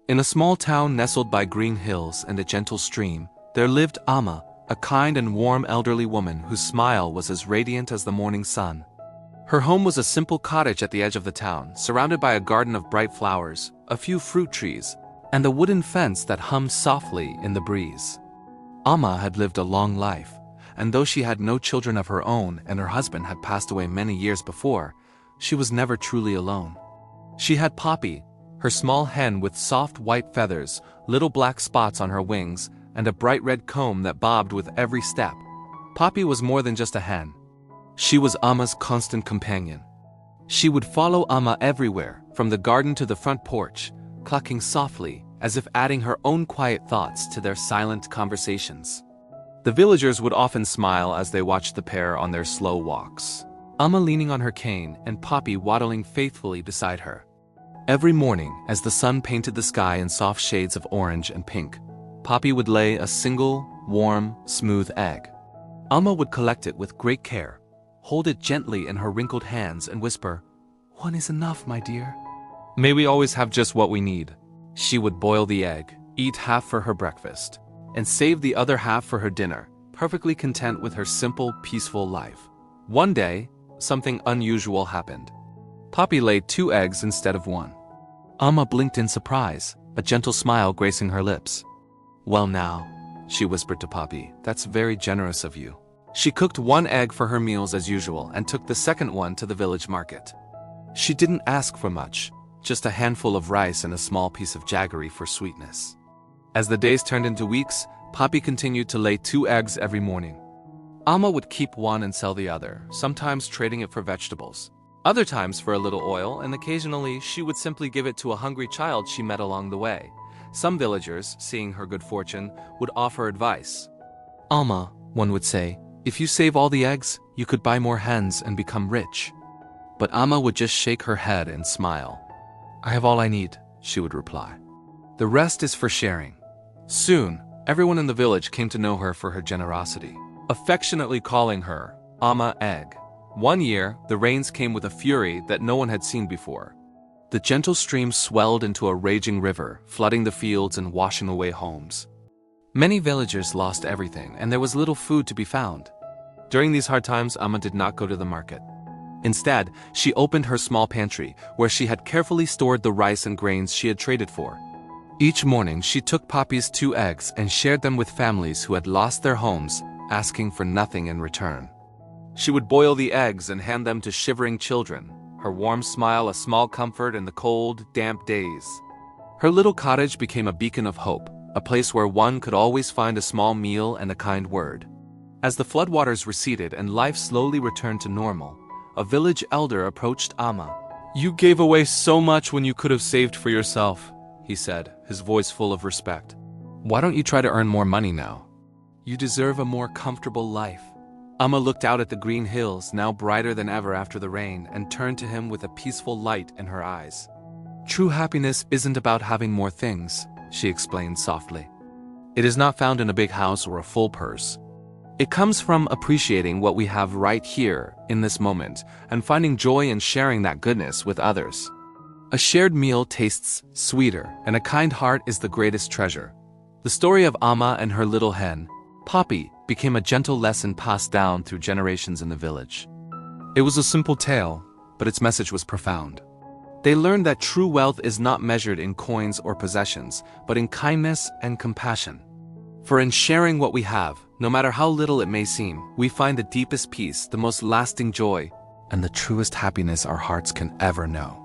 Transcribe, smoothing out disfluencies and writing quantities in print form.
In a small town nestled by green hills and a gentle stream, there lived Amma, a kind and warm elderly woman whose smile was as radiant as the morning sun. Her home was a simple cottage at the edge of the town, surrounded by a garden of bright flowers, a few fruit trees, and a wooden fence that hummed softly in the breeze. Amma had lived a long life, and though she had no children of her own and her husband had passed away many years before, she was never truly alone. She had Poppy, her small hen with soft white feathers, little black spots on her wings, and a bright red comb that bobbed with every step. Poppy was more than just a hen. She was Amma's constant companion. She would follow Amma everywhere, from the garden to the front porch, clucking softly, as if adding her own quiet thoughts to their silent conversations. The villagers would often smile as they watched the pair on their slow walks, Amma leaning on her cane and Poppy waddling faithfully beside her. Every morning, as the sun painted the sky in soft shades of orange and pink, Poppy would lay a single, warm, smooth egg. Amma would collect it with great care, hold it gently in her wrinkled hands and whisper, "One is enough, my dear." "May we always have just what we need." She would boil the egg, eat half for her breakfast, and save the other half for her dinner, perfectly content with her simple, peaceful life. One day, something unusual happened. Poppy laid 2 eggs instead of 1. Amma blinked in surprise, a gentle smile gracing her lips. "Well now," she whispered to Poppy, "that's very generous of you." She cooked 1 egg for her meals as usual and took the second one to the village market. She didn't ask for much, just a handful of rice and a small piece of jaggery for sweetness. As the days turned into weeks, Poppy continued to lay 2 eggs every morning. Amma would keep one and sell the other, sometimes trading it for vegetables, other times for a little oil, and occasionally she would simply give it to a hungry child she met along the way. Some villagers, seeing her good fortune, would offer advice. "Amma," one would say, "if you save all the eggs, you could buy more hens and become rich." But Amma would just shake her head and smile. "I have all I need," she would reply. "The rest is for sharing." Soon, everyone in the village came to know her for her generosity, affectionately calling her Amma Egg. One year, the rains came with a fury that no one had seen before. The gentle stream swelled into a raging river, flooding the fields and washing away homes. Many villagers lost everything, and there was little food to be found. During these hard times, Amma did not go to the market. Instead, she opened her small pantry, where she had carefully stored the rice and grains she had traded for. Each morning, she took Poppy's 2 eggs and shared them with families who had lost their homes, asking for nothing in return. She would boil the eggs and hand them to shivering children, her warm smile a small comfort in the cold, damp days. Her little cottage became a beacon of hope, a place where one could always find a small meal and a kind word. As the floodwaters receded and life slowly returned to normal, a village elder approached Amma. "You gave away so much when you could have saved for yourself," he said, his voice full of respect. "Why don't you try to earn more money now? You deserve a more comfortable life." Amma looked out at the green hills, now brighter than ever after the rain, and turned to him with a peaceful light in her eyes. "True happiness isn't about having more things," she explained softly. "It is not found in a big house or a full purse. It comes from appreciating what we have right here, in this moment, and finding joy in sharing that goodness with others. A shared meal tastes sweeter, and a kind heart is the greatest treasure." The story of Amma and her little hen, Poppy, became a gentle lesson passed down through generations in the village. It was a simple tale, but its message was profound. They learned that true wealth is not measured in coins or possessions, but in kindness and compassion. For in sharing what we have, no matter how little it may seem, we find the deepest peace, the most lasting joy, and the truest happiness our hearts can ever know.